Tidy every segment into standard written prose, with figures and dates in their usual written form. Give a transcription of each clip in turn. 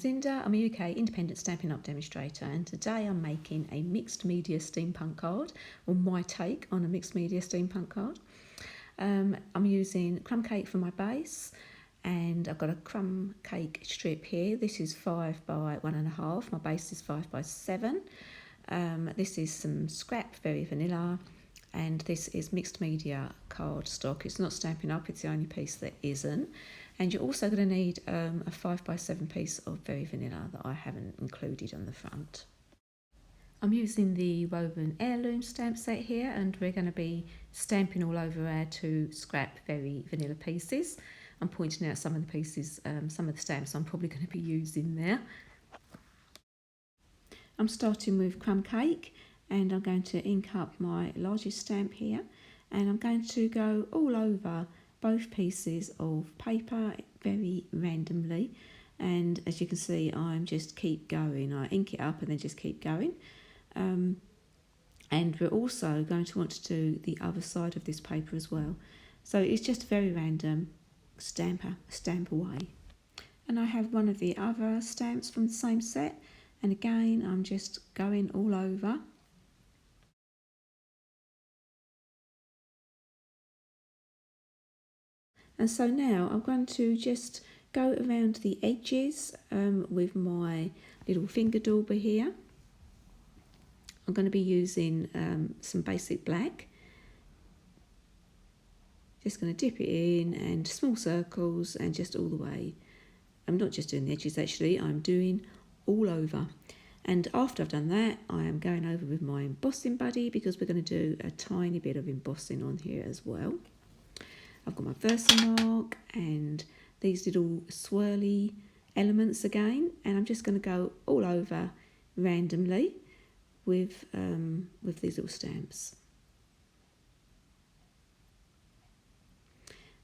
name's Inda. I'm a UK independent Stampin' Up demonstrator, and today I'm making a mixed media steampunk card, or my take on a mixed media steampunk card. I'm using crumb cake for my base, and I've got a crumb cake strip here. This is 5 by 1.5. My base is 5 by 7. This is some scrap Very Vanilla, and this is mixed media card stock. It's not Stampin' Up, it's the only piece that isn't. And you're also going to need a 5 by 7 piece of Very Vanilla that I haven't included on the front. I'm using the woven heirloom stamp set here, and we're going to be stamping all over our 2 scrap Very Vanilla pieces. I'm pointing out some of the pieces, some of the stamps I'm probably going to be using there. I'm starting with crumb cake, and I'm going to ink up my largest stamp here, and I'm going to go all over both pieces of paper very randomly, and as you can see I'm just keep going. I ink it up and then just keep going, and we're also going to want to do the other side of this paper as well, so it's just very random, stamp away. And I have one of the other stamps from the same set, and again I'm just going all over. And so now I'm going to just go around the edges with my little finger dauber here. I'm going to be using some basic black. Just going to dip it in and small circles and just all the way. I'm not just doing the edges actually, I'm doing all over. And after I've done that, I am going over with my embossing buddy because we're going to do a tiny bit of embossing on here as well. I've got my Versamark and these little swirly elements again, and I'm just going to go all over randomly with these little stamps.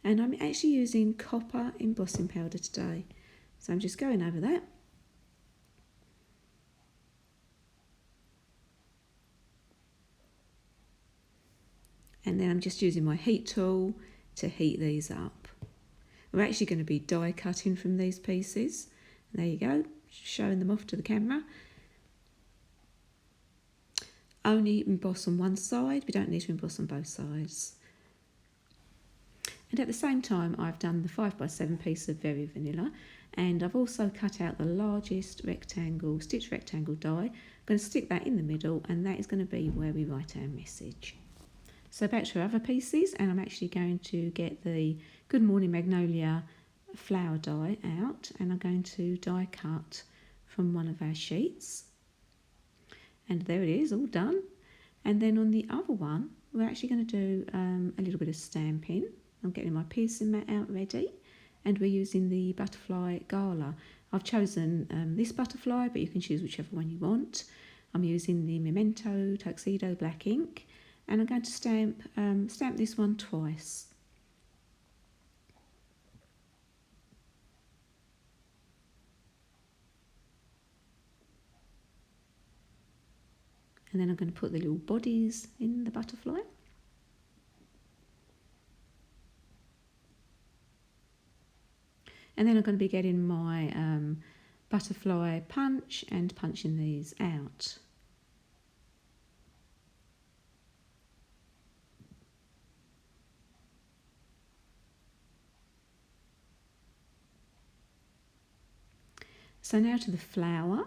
And I'm actually using copper embossing powder today, so I'm just going over that. And then I'm just using my heat tool to heat these up. We're actually going to be die cutting from these pieces. And there you go, showing them off to the camera. Only emboss on one side, we don't need to emboss on both sides. And at the same time I've done the 5 by 7 piece of Very Vanilla, and I've also cut out the largest rectangle, stitch rectangle die. I'm going to stick that in the middle, and that is going to be where we write our message. So back to our other pieces, and I'm actually going to get the Good Morning Magnolia flower die out, and I'm going to die cut from one of our sheets. And there it is, all done. And then on the other one, we're actually going to do a little bit of stamping. I'm getting my piercing mat out ready, and we're using the butterfly gala. I've chosen this butterfly, but you can choose whichever one you want. I'm using the Memento Tuxedo black ink, and I'm going to stamp this one twice. And then I'm going to put the little bodies in the butterfly. And then I'm going to be getting my butterfly punch and punching these out. So now to the flower.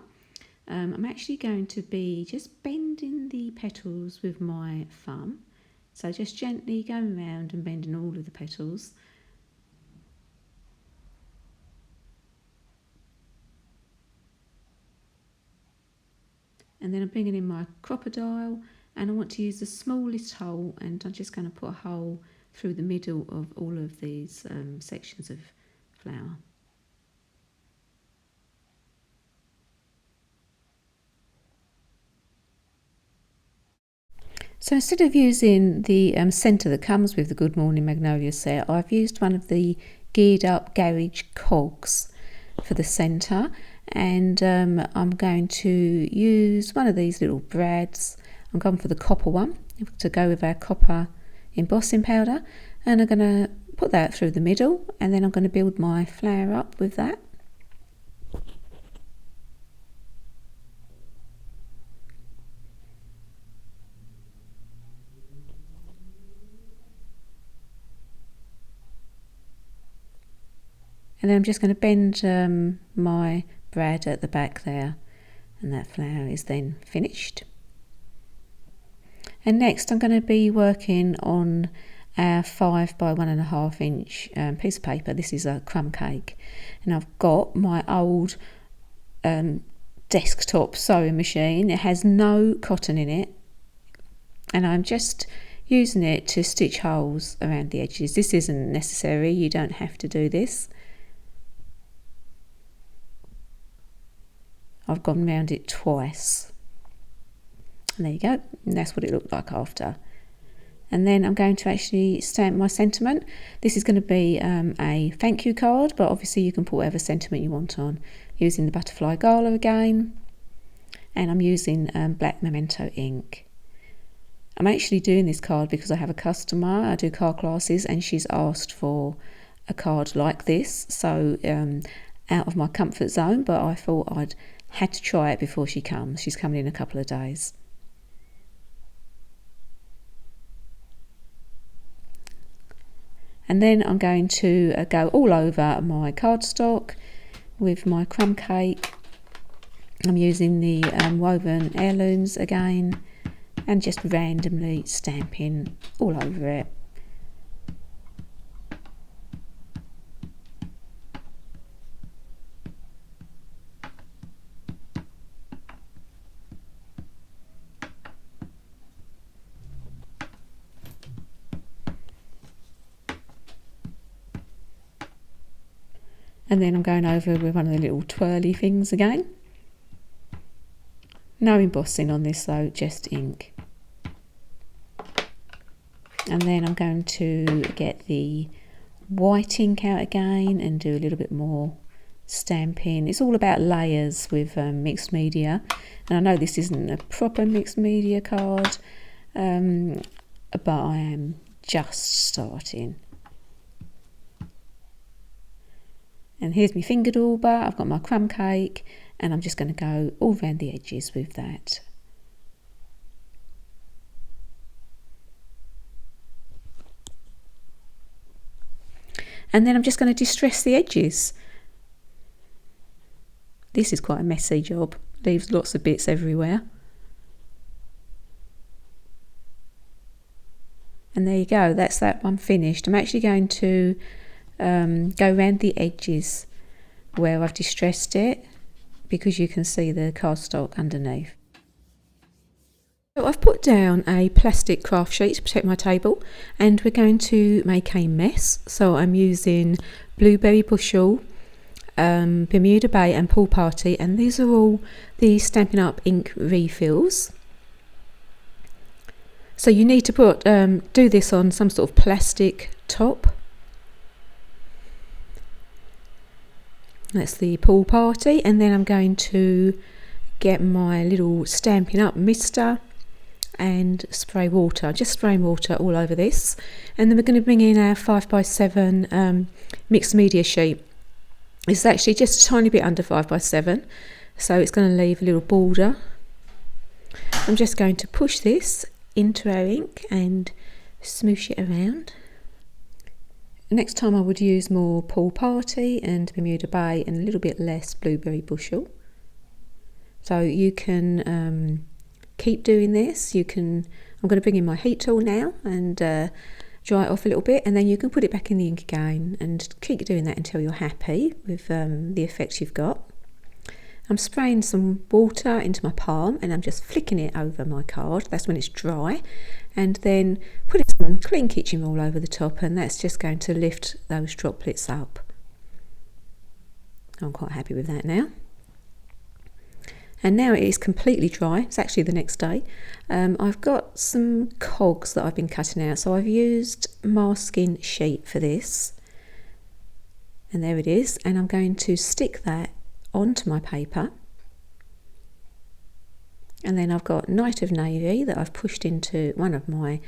I'm actually going to be just bending the petals with my thumb. So just gently going around and bending all of the petals. And then I'm bringing in my crocodile, and I want to use the smallest hole, and I'm just going to put a hole through the middle of all of these sections of flower. So instead of using the centre that comes with the Good Morning Magnolia set, I've used one of the geared up garage cogs for the centre, and I'm going to use one of these little brads. I'm going for the copper one to go with our copper embossing powder, and I'm going to put that through the middle, and then I'm going to build my flower up with that. And then I'm just going to bend my brad at the back there, and that flower is then finished. And next I'm going to be working on our 5 by 1.5 inch piece of paper. This is a crumb cake, and I've got my old desktop sewing machine. It has no cotton in it, and I'm just using it to stitch holes around the edges. This isn't necessary, you don't have to do this. I've gone round it twice, and there you go, and that's what it looked like after. And then I'm going to actually stamp my sentiment. This is going to be a thank you card, but obviously you can put whatever sentiment you want on, using the butterfly gala again, and I'm using black memento ink. I'm actually doing this card because I have a customer, I do card classes, and she's asked for a card like this, so out of my comfort zone, but I thought I'd had to try it before she comes. She's coming in a couple of days. And then I'm going to go all over my cardstock with my crumb cake. I'm using the woven heirlooms again, and just randomly stamping all over it. And then I'm going over with one of the little twirly things again. No embossing on this though, just ink. And then I'm going to get the white ink out again and do a little bit more stamping. It's all about layers with mixed media. And I know this isn't a proper mixed media card, but I am just starting. And here's my finger dauber, I've got my crumb cake, and I'm just going to go all around the edges with that. And then I'm just going to distress the edges. This is quite a messy job, leaves lots of bits everywhere. And there you go, that's that one finished. I'm actually going to go around the edges where I've distressed it, because you can see the cardstock underneath. So I've put down a plastic craft sheet to protect my table, and we're going to make a mess. So I'm using Blueberry Bushel, Bermuda Bay and Pool Party, and these are all the Stampin' Up ink refills. So you need to put do this on some sort of plastic top. That's the Pool Party, and then I'm going to get my little Stampin' Up mister and spray water, just spraying water all over this. And then we're going to bring in our 5x7 mixed media sheet. It's actually just a tiny bit under 5x7, so it's going to leave a little border. I'm just going to push this into our ink and smoosh it around. Next time I would use more Pool Party and Bermuda Bay and a little bit less Blueberry Bushel. So you can keep doing this. I'm going to bring in my heat tool now and dry it off a little bit, and then you can put it back in the ink again and keep doing that until you're happy with the effect you've got. I'm spraying some water into my palm and I'm just flicking it over my card. That's when it's dry. And then putting some clean kitchen roll over the top, and that's just going to lift those droplets up. I'm quite happy with that now. And now it is completely dry. It's actually the next day. I've got some cogs that I've been cutting out. So I've used masking sheet for this. And there it is. And I'm going to stick that onto my paper. And then I've got Night of Navy that I've pushed into one of my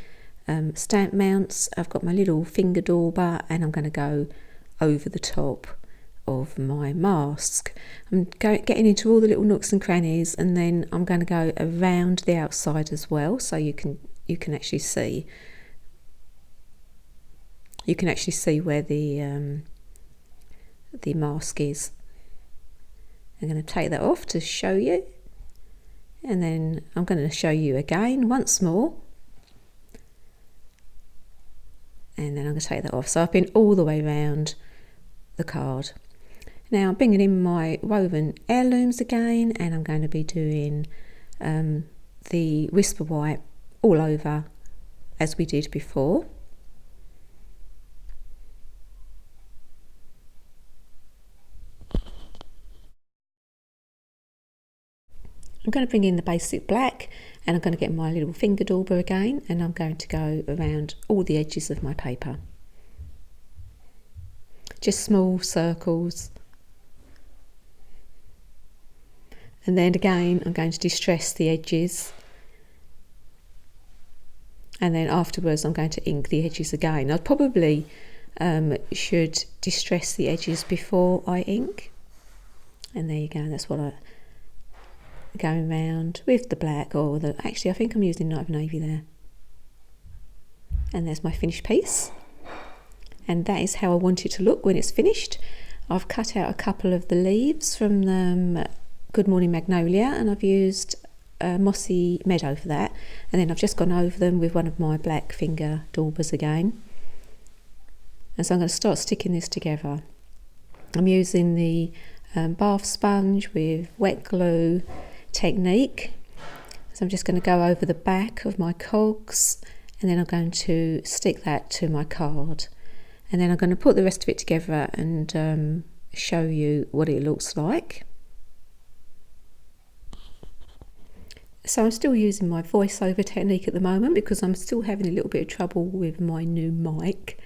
stamp mounts. I've got my little finger dauber, and I'm going to go over the top of my mask. I'm getting into all the little nooks and crannies, and then I'm going to go around the outside as well, so you can actually see where the the mask is. I'm going to take that off to show you, and then I'm going to show you again once more, and then I'm going to take that off. So I've been all the way around the card. Now I'm bringing in my woven heirlooms again, and I'm going to be doing the whisper white all over as we did before. I'm going to bring in the basic black, and I'm going to get my little finger dauber again, and I'm going to go around all the edges of my paper. Just small circles. And then again I'm going to distress the edges, and then afterwards I'm going to ink the edges again. I probably should distress the edges before I ink, and there you go, that's what I'm going round with the black, or the, actually I think I'm using Night of Navy there. And there's my finished piece, and that is how I want it to look when it's finished. I've cut out a couple of the leaves from the Good Morning Magnolia, and I've used Mossy Meadow for that, and then I've just gone over them with one of my black finger daubers again. And so I'm going to start sticking this together. I'm using the bath sponge with wet glue technique, so I'm just going to go over the back of my cogs, and then I'm going to stick that to my card, and then I'm going to put the rest of it together and show you what it looks like. So I'm still using my voiceover technique at the moment because I'm still having a little bit of trouble with my new mic,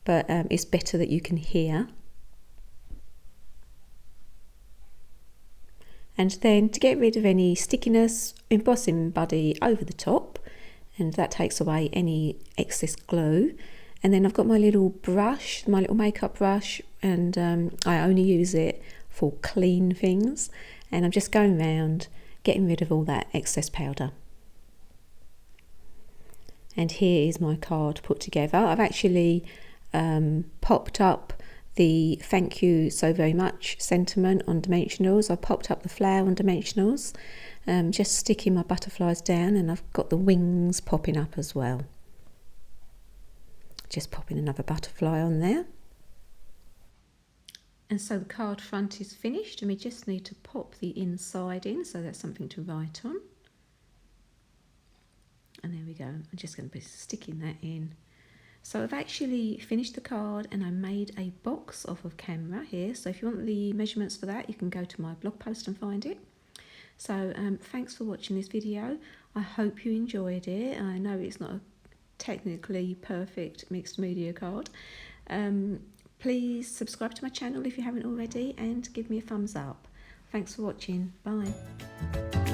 but it's better that you can hear. And then to get rid of any stickiness, embossing buddy over the top, and that takes away any excess glue. And then I've got my little brush, my little makeup brush, and I only use it for clean things, and I'm just going around getting rid of all that excess powder. And here is my card put together. I've actually popped up the thank you so very much sentiment on dimensionals. I've popped up the flower on dimensionals, just sticking my butterflies down, and I've got the wings popping up as well. Just popping another butterfly on there. And so the card front is finished, and we just need to pop the inside in, so that's something to write on. And there we go, I'm just going to be sticking that in. So I've actually finished the card, and I made a box off of camera here, so if you want the measurements for that you can go to my blog post and find it. So thanks for watching this video. I hope you enjoyed it. I know it's not a technically perfect mixed media card. Please subscribe to my channel if you haven't already, and give me a thumbs up. Thanks for watching. Bye.